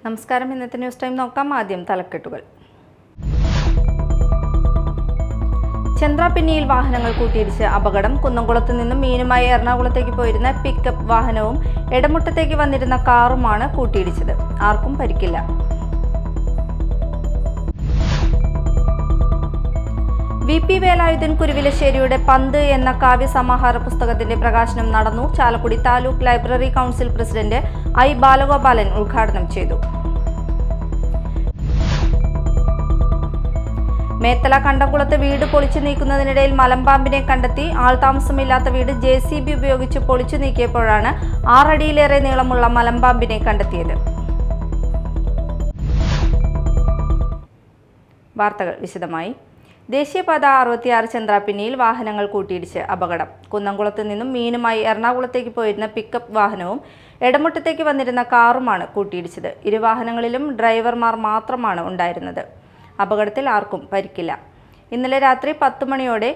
നമസ്കാരം. ഇന്നത്തെ news time നോക്കാം. ആദ്യം തലക്കെട്ടുകൾ. ചന്ദ്രാപിന്നിയിൽ വാഹനങ്ങൾ കൂട്ടിയിടിച്ച് അപകടം. കുന്നംകുളത്ത് നിന്നും മീനുമായി എറണാകുളത്തേക്ക് പോയിരുന്ന പിക്കപ്പ് വാഹനവും എടമുട്ടത്തേക്ക് വന്നിരുന്ന കാറുമാണ് കൂട്ടിയിടിച്ചത്. ആർക്കും പരിക്കില്ല. വി.പി. വേലായുധൻ കുരുവിലശ്ശേരിയുടെ പന്ത് എന്ന കാവ്യസമാഹാര പുസ്തകത്തിന്റെ പ്രകാശനം നടന്നു. Chalakudy taluk library council president I. Balagopalan ഉദ്ഘാടനം ചെയ്തു. മേത്തല കണ്ടംകുളത്ത് വീട് പൊളിച്ചു നീക്കുന്നതിനിടയിൽ മലമ്പാമ്പിനെ കണ്ടെത്തി. ആൾതാമസമില്ലാത്ത വീട് JCB ഉപയോഗിച്ച് പൊളിച്ചു നീക്കിയപ്പോഴാണ് 6 അടിയിലേറെ നീളമുള്ള മലമ്പാമ്പിനെ കണ്ടെത്തിയത്. വാർത്തകൾ വിശദമായി. ദേശീയപാത 66 ചന്ദ്രാപിന്നിയിൽ വാഹനങ്ങൾ കൂട്ടിയിടിച്ച് അപകടം. കുന്നംകുളത്ത് നിന്നും മീനുമായി എറണാകുളത്തേക്ക് പോയിരുന്ന പിക്കപ്പ് വാഹനവും എടമുട്ടത്തേക്ക് വന്നിരുന്ന കാറുമാണ് കൂട്ടിയിടിച്ചത്. ഇരു വാഹനങ്ങളിലും ഡ്രൈവർമാർ മാത്രമാണ് ഉണ്ടായിരുന്നത്. അപകടത്തിൽ ആർക്കും പരിക്കില്ല. ഇന്നലെ രാത്രി 10 മണിയോടെ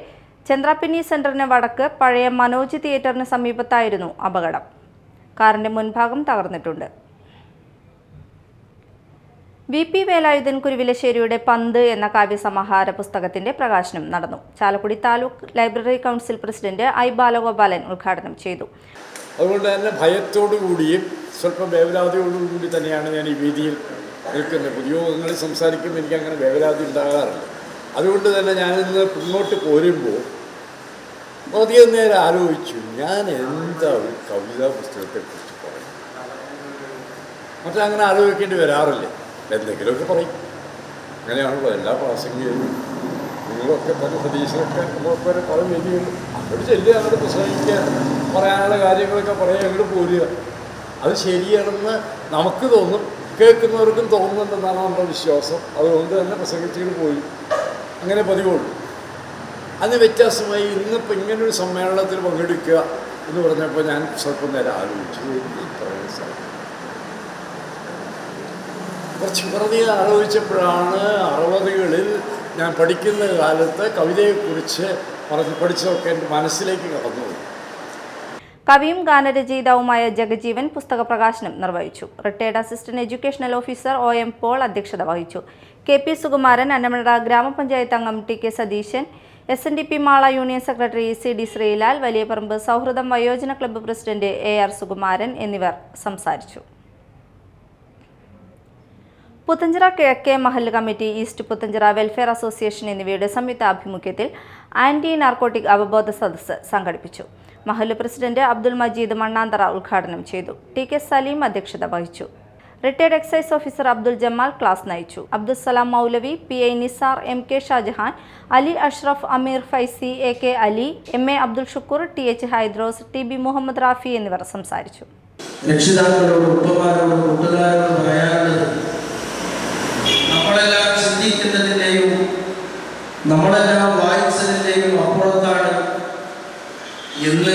ചന്ദ്രാപിന്നി സെന്ററിന് വടക്ക് പഴയ മനോജ് തിയേറ്ററിന് സമീപത്തായിരുന്നു അപകടം. കാറിന്റെ മുൻഭാഗം തകർന്നിട്ടുണ്ട്. വി.പി. വേലായുധൻ കുരുവിലശ്ശേരിയുടെ പന്ത് എന്ന കാവ്യസമാഹാര പുസ്തകത്തിന്റെ പ്രകാശനം നടന്നു. Chalakudy taluk library council president I. Balagopalan ഉദ്ഘാടനം ചെയ്തു. അതുകൊണ്ട് തന്നെ ഭയത്തോടു കൂടിയും സ്വല്പം വേവലാതിയോടുകൂടി തന്നെയാണ് ഞാൻ ഈ വേദിയിൽ നിൽക്കുന്നത്. പൊതുയോഗങ്ങളിൽ സംസാരിക്കുമ്പോൾ എനിക്ക് അങ്ങനെ വേവലാതി ഉണ്ടാകാറില്ല. അതുകൊണ്ട് തന്നെ ഞാനിന്ന് മുന്നോട്ട് പോരുമ്പോൾ അധികം നേരം ആലോചിച്ചു, ഞാൻ എന്താ ഒരു കവിതാ പുസ്തകത്തെക്കുറിച്ച് പറയും. മറ്റങ്ങനെ ആലോചിക്കേണ്ടി വരാറില്ല. എന്തെങ്കിലുമൊക്കെ പറയും. അങ്ങനെയാണല്ലോ എല്ലാ പ്രാസംഗികരും. നിങ്ങളൊക്കെ തന്നെ സതീശനൊക്കെ നമ്മളൊക്കെ പല വേദികളും അങ്ങോട്ട് ചെല്ലുക, അങ്ങോട്ട് പ്രസംഗിക്കുക, പറയാനുള്ള കാര്യങ്ങളൊക്കെ പറയുക, അങ്ങോട്ട് പോരുക. അത് ശരിയാണെന്ന് നമുക്ക് തോന്നും, കേൾക്കുന്നവർക്കും തോന്നുന്നുണ്ടെന്നാണ് നമ്മുടെ വിശ്വാസം. അതുകൊണ്ട് തന്നെ പ്രസംഗിച്ചിട്ട് പോയി. അങ്ങനെ പതിവുള്ളൂ. അതിന് വ്യത്യാസമായി ഇന്നിപ്പോൾ ഇങ്ങനൊരു സമ്മേളനത്തിൽ പങ്കെടുക്കുക എന്ന് പറഞ്ഞപ്പോൾ ഞാൻ സ്വല്പം നേരം ആലോചിച്ചു. കുറച്ച് വെറുതെ ആലോചിച്ചപ്പോഴാണ് 60കളിൽ ഞാൻ പഠിക്കുന്ന കാലത്ത് കവിതയെക്കുറിച്ച് പഠിച്ചതൊക്കെ എൻ്റെ മനസ്സിലേക്ക് കടന്നു. കവിയും ഗാനരചയിതാവുമായ ജഗജീവൻ പുസ്തക പ്രകാശനം നിർവഹിച്ചു. Retired assistant educational officer OM Paul അധ്യക്ഷത വഹിച്ചു. KP സുകുമാരൻ, അന്നമട ഗ്രാമപഞ്ചായത്ത് അംഗം TK Satheesan, SNDP Mala union secretary CD Sreelal, Valiyaparambu സൗഹൃദം വയോജന ക്ലബ്ബ് പ്രസിഡന്റ് AR സുകുമാരൻ എന്നിവർ സംസാരിച്ചു. പുത്തഞ്ചിറ കിഴക്കേ മഹല്ല് committee, east Puthenchira welfare association എന്നിവയുടെ സംയുക്ത ആഭിമുഖ്യത്തിൽ ആന്റി നാർക്കോട്ടിക് അവബോധ സദസ്സ് സംഘടിപ്പിച്ചു. മഹല്ല് പ്രസിഡന്റ് അബ്ദുൽ മജീദ് മണ്ണാന്തറ ഉദ്ഘാടനം ചെയ്തു. TK സലീം അധ്യക്ഷത വഹിച്ചു. Retired excise officer Abdul Jamal class നയിച്ചു. അബ്ദുൽസലാം മൗലവി, PI നിസാർ, MK ഷാജഹാൻ, അലി അഷ്റഫ്, അമീർ Faizy, AK Ali, MA Abdul Shukkur, TH Hydros, TB Muhammad Rafi എന്നിവർ സംസാരിച്ചു. നമ്മളെല്ലാം ചിന്തിക്കുന്നതിൻ്റെയും നമ്മളെല്ലാം വായിച്ചതിൻ്റെയും അപ്പുറത്താണ് ഇന്ന്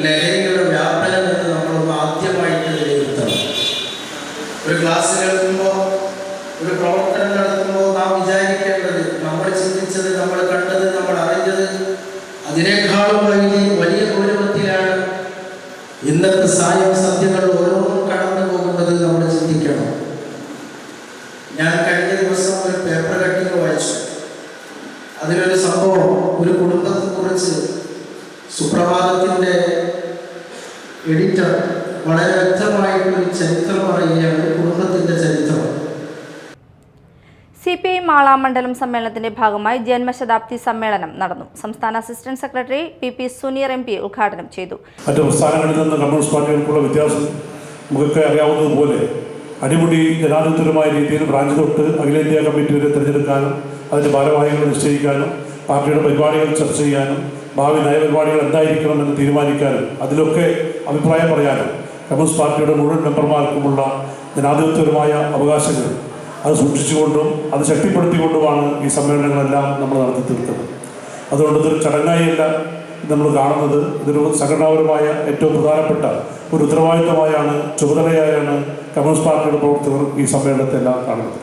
ലഹരിയുടെ വ്യാപനമെന്ന് നമ്മളൊന്ന് ആദ്യമായിട്ട് വിലയിരുത്തണം. ഒരു ക്ലാസ് കേൾക്കുമ്പോൾ, ഒരു പ്രവർത്തനം നടത്തുമ്പോൾ നാം വിചാരിക്കേണ്ടത്, നമ്മൾ ചിന്തിച്ചത്, നമ്മൾ കണ്ടത്, നമ്മൾ അറിഞ്ഞത് അതിനേക്കാളും വലിയ ഗൗരവത്തിലാണ് ഇന്നത്തെ സായം സന്ധ്യകൾ ഓരോന്നും കടന്നു പോകുന്നത് നമ്മൾ ചിന്തിക്കണം. ഞാൻ കഴിഞ്ഞ ദിവസം ഒരു പേപ്പർ കട്ടിങ് വായിച്ചു. അതിലൊരു സംഭവം, ഒരു കുടുംബത്തെക്കുറിച്ച് സുപ്രഭാതത്തിൻ്റെ എഡിറ്റർ വളരെ വ്യക്തമായിട്ടൊരു ചരിത്രം പറയുകയാണ്, കുടുംബത്തിൻ്റെ ചരിത്രം. CPI മാള മണ്ഡലം സമ്മേളനത്തിന്റെ ഭാഗമായി ജന്മശതാബ്ദി സമ്മേളനം നടന്നു. സംസ്ഥാന assistant secretary PP Suneer MP ഉദ്ഘാടനം ചെയ്തു. മറ്റു സംസ്ഥാനങ്ങളിൽ നിന്ന് കമ്മ്യൂണിസ്റ്റ് പാർട്ടികൾക്കുള്ള വ്യത്യാസം നമുക്കൊക്കെ അറിയാവുന്നതുപോലെ അടിമുടി ജനാധിപത്യപരമായ രീതിയിൽ ബ്രാഞ്ച് തൊട്ട് അഖിലേന്ത്യാ കമ്മിറ്റി വരെ തിരഞ്ഞെടുക്കാനും അതിൻ്റെ ഭാരവാഹികൾ നിശ്ചയിക്കാനും പാർട്ടിയുടെ പരിപാടികൾ ചർച്ച ചെയ്യാനും ഭാവി നയപരിപാടികൾ എന്തായിരിക്കണമെന്ന് തീരുമാനിക്കാനും അതിലൊക്കെ അഭിപ്രായം പറയാനും കമ്മ്യൂണിസ്റ്റ് പാർട്ടിയുടെ മുഴുവൻ മെമ്പർമാർക്കുമുള്ള ജനാധിപത്യപരമായ അവകാശങ്ങൾ അത് സൂക്ഷിച്ചുകൊണ്ടും അത് ശക്തിപ്പെടുത്തിക്കൊണ്ടുമാണ് ഈ സമ്മേളനങ്ങളെല്ലാം നമ്മൾ നടത്തി തീർക്കുന്നത്. അതുകൊണ്ട് ഇതൊരു ചടങ്ങായിയല്ല നമ്മൾ കാണുന്നത്. ഇതൊരു സംഘടനാപരമായ ഏറ്റവും പ്രധാനപ്പെട്ട ഒരു ഉത്തരവാദിത്വമായാണ്, ചുമതലയായാണ് കമ്മ്യൂണിസ്റ്റ് പാർട്ടിയുടെ പ്രവർത്തകർ ഈ സമ്മേളനത്തെല്ലാം കാണുന്നത്.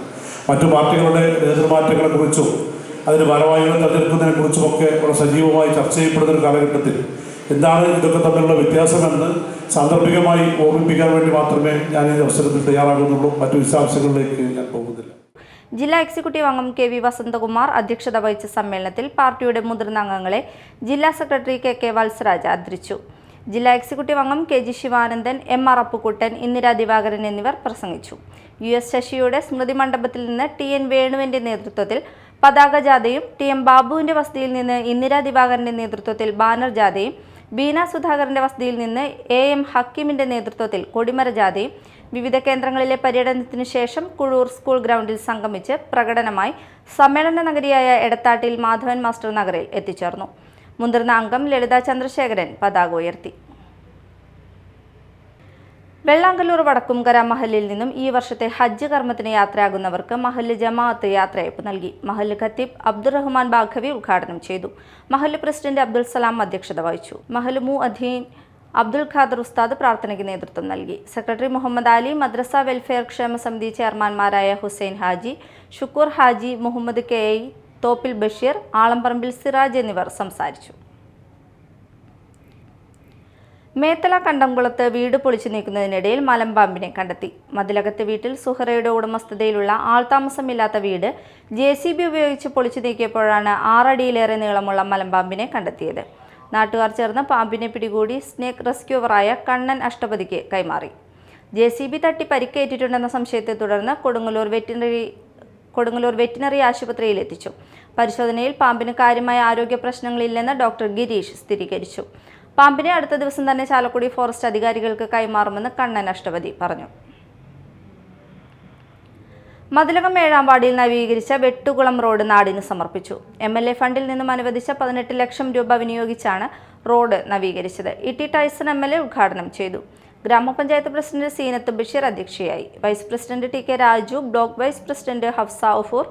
മറ്റു പാർട്ടികളുടെ നേതൃമാറ്റങ്ങളെക്കുറിച്ചും അതിന് ഭാരവാഹികളെ തെരഞ്ഞെടുക്കുന്നതിനെക്കുറിച്ചുമൊക്കെ വളരെ സജീവമായി ചർച്ച ചെയ്യപ്പെടുന്ന ഒരു കാലഘട്ടത്തിൽ എന്താണ് ഇതൊക്കെ തമ്മിലുള്ള വ്യത്യാസമെന്ന് സാന്ദർഭികമായി ഓർമ്മിപ്പിക്കാൻ വേണ്ടി മാത്രമേ ഞാൻ ഈ അവസരത്തിൽ തയ്യാറാകുന്നുള്ളൂ. മറ്റു വിശദാംശങ്ങളിലേക്ക് ഞാൻ പോകുന്നില്ല. ജില്ലാ എക്സിക്യൂട്ടീവ് അംഗം കെ വി വസന്തകുമാർ അധ്യക്ഷത വഹിച്ച സമ്മേളനത്തിൽ പാർട്ടിയുടെ മുതിർന്ന അംഗങ്ങളെ ജില്ലാ സെക്രട്ടറി കെ കെ വത്സരാജ് ആദരിച്ചു. ജില്ലാ എക്സിക്യൂട്ടീവ് അംഗം K G Sivanandan, M R Appukuttan, Indira Divakaran എന്നിവർ പ്രസംഗിച്ചു. US ശശിയുടെ സ്മൃതി മണ്ഡപത്തിൽ നിന്ന് TN വേണുവിന്റെ നേതൃത്വത്തിൽ പതാക ജാഥയും, TM ബാബുവിന്റെ വസതിയിൽ നിന്ന് ഇന്ദിരാ ദിവാകരന്റെ നേതൃത്വത്തിൽ ബാനർ ജാഥയും, ബീന സുധാകരന്റെ വസതിയിൽ നിന്ന് AM ഹക്കീമിന്റെ നേതൃത്വത്തിൽ കൊടിമര ജാഥയും വിവിധ കേന്ദ്രങ്ങളിലെ പര്യടനത്തിനു ശേഷം കുഴൂർ സ്കൂൾ ഗ്രൗണ്ടിൽ സംഗമിച്ച് പ്രകടനമായി സമ്മേളന നഗരിയായ എടത്താട്ടിൽ മാധവൻ മാസ്റ്റർ നഗറിൽ എത്തിച്ചേർന്നു. മുതിർന്ന അംഗം ലളിത ചന്ദ്രശേഖരൻ പതാക ഉയർത്തി. വെള്ളാങ്കല്ലൂർ വടക്കുംകര മഹല്ലിൽ നിന്നും ഈ വർഷത്തെ ഹജ്ജ് കർമ്മത്തിന് യാത്രയാകുന്നവർക്ക് മഹല്ല് ജമാഅത്ത് യാത്രയയപ്പ് നൽകി. മഹല്ല് ഖത്തീബ് അബ്ദുറഹ്മാൻ ബാഖവി ഉദ്ഘാടനം ചെയ്തു. മഹല്ല് പ്രസിഡന്റ് അബ്ദുൽ സലാം അധ്യക്ഷത വഹിച്ചു. മഹല്ല് മുഅദ്ദീൻ അബ്ദുൽ ഖാദർ ഉസ്താദ് പ്രാർത്ഥനയ്ക്ക് നേതൃത്വം നൽകി. സെക്രട്ടറി മുഹമ്മദ് അലി, മദ്രസ വെൽഫെയർ ക്ഷേമ സമിതി ചെയർമാൻമാരായ ഹുസൈൻ ഹാജി, ഷുക്കൂർ ഹാജി, മുഹമ്മദ് KI, തോപ്പിൽ ബഷീർ, ആളംപറമ്പിൽ സിറാജ് എന്നിവർ സംസാരിച്ചു. മേത്തല കണ്ടംകുളത്ത് വീട് പൊളിച്ചു നീക്കുന്നതിനിടയിൽ മലമ്പാമ്പിനെ കണ്ടെത്തി. മതിലകത്ത് വീട്ടിൽ സുഹറയുടെ ഉടമസ്ഥതയിലുള്ള ആൾതാമസമില്ലാത്ത വീട് JCB ഉപയോഗിച്ച് പൊളിച്ചു നീക്കിയപ്പോഴാണ് 6 അടിയിലേറെ നീളമുള്ള മലമ്പാമ്പിനെ കണ്ടെത്തിയത്. നാട്ടുകാർ ചേർന്ന് പാമ്പിനെ പിടികൂടി സ്നേക്ക് റെസ്ക്യൂവറായ കണ്ണൻ അഷ്ടപതിക്ക് കൈമാറി. JCB തട്ടി പരിക്കേറ്റിട്ടുണ്ടെന്ന സംശയത്തെ തുടർന്ന് കൊടുങ്ങല്ലൂർ വെറ്റിനറി ആശുപത്രിയിൽ എത്തിച്ചു. പരിശോധനയിൽ പാമ്പിന് കാര്യമായ ആരോഗ്യ പ്രശ്നങ്ങളില്ലെന്ന് ഡോക്ടർ ഗിരീഷ് സ്ഥിരീകരിച്ചു. പാമ്പിനെ അടുത്ത ദിവസം തന്നെ ചാലക്കുടി ഫോറസ്റ്റ് അധികാരികൾക്ക് കൈമാറുമെന്ന് കണ്ണൻ അഷ്ടപതി പറഞ്ഞു. മതിലകം 7-ാം വാർഡിൽ നവീകരിച്ച വെട്ടുകുളം റോഡ് നാടിന് സമർപ്പിച്ചു. MLA ഫണ്ടിൽ നിന്നും അനുവദിച്ച 18 ലക്ഷം രൂപ വിനിയോഗിച്ചാണ് റോഡ് നവീകരിച്ചത്. ET ടൈസൺ MLA ഉദ്ഘാടനം ചെയ്തു. ഗ്രാമപഞ്ചായത്ത് പ്രസിഡന്റ് സീനത്ത് ബഷീർ അധ്യക്ഷയായി. Vice president TK Raju, block vice president Hafsa ഉഫൂർ,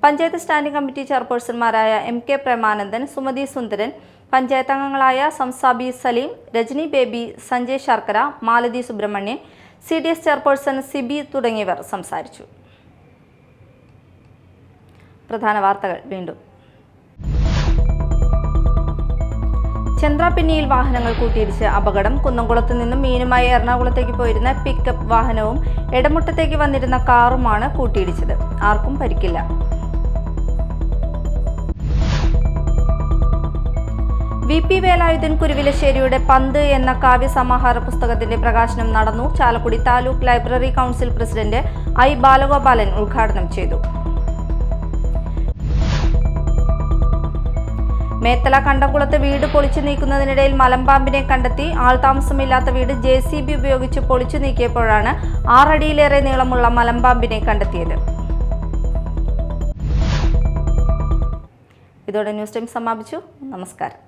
പഞ്ചായത്ത് സ്റ്റാൻഡിംഗ് കമ്മിറ്റി ചെയർപേഴ്സൺമാരായ MK പ്രേമാനന്ദൻ, സുമതി സുന്ദരൻ, പഞ്ചായത്ത് അംഗങ്ങളായ സംസാബി സലീം, രജനി ബേബി, സഞ്ജയ് ശർക്കര, മാലതി സുബ്രഹ്മണ്യൻ, CDS ചെയർപേഴ്സൺ സിബി തുടങ്ങിയവർ സംസാരിച്ചു. പ്രധാന വാർത്തകൾ വീണ്ടും. ചന്ദ്രാപിന്നിയിൽ വാഹനങ്ങൾ കൂട്ടിയിടിച്ച് അപകടം. കുന്നംകുളത്ത് നിന്നും മീനുമായി എറണാകുളത്തേക്ക് പോയിരുന്ന പിക്കപ്പ് വാഹനവും എടമുട്ടത്തേക്ക് വന്നിരുന്ന കാറുമാണ് കൂട്ടിയിടിച്ചത്. ആർക്കും പരിക്കില്ല. VP വേലായുധൻ കുരുവിലശ്ശേരിയുടെ പന്ത് എന്ന കാവ്യസമാഹാര പുസ്തകത്തിന്റെ പ്രകാശനം നടന്നു. Chalakudy taluk library council president I Balagopalan ഉദ്ഘാടനം ചെയ്തു. മേത്തല കണ്ടംകുളത്ത് വീട് പൊളിച്ചു നീക്കുന്നതിനിടയിൽ മലമ്പാമ്പിനെ കണ്ടെത്തി. ആൾതാമസമില്ലാത്ത വീട് JCB ഉപയോഗിച്ച് പൊളിച്ചു നീക്കിയപ്പോഴാണ് 6 അടിയിലേറെ നീളമുള്ള മലമ്പാമ്പിനെ കണ്ടെത്തിയത്. ഇതോടെ ന്യൂസ് ടൈം സമാപിച്ചു. നമസ്കാരം.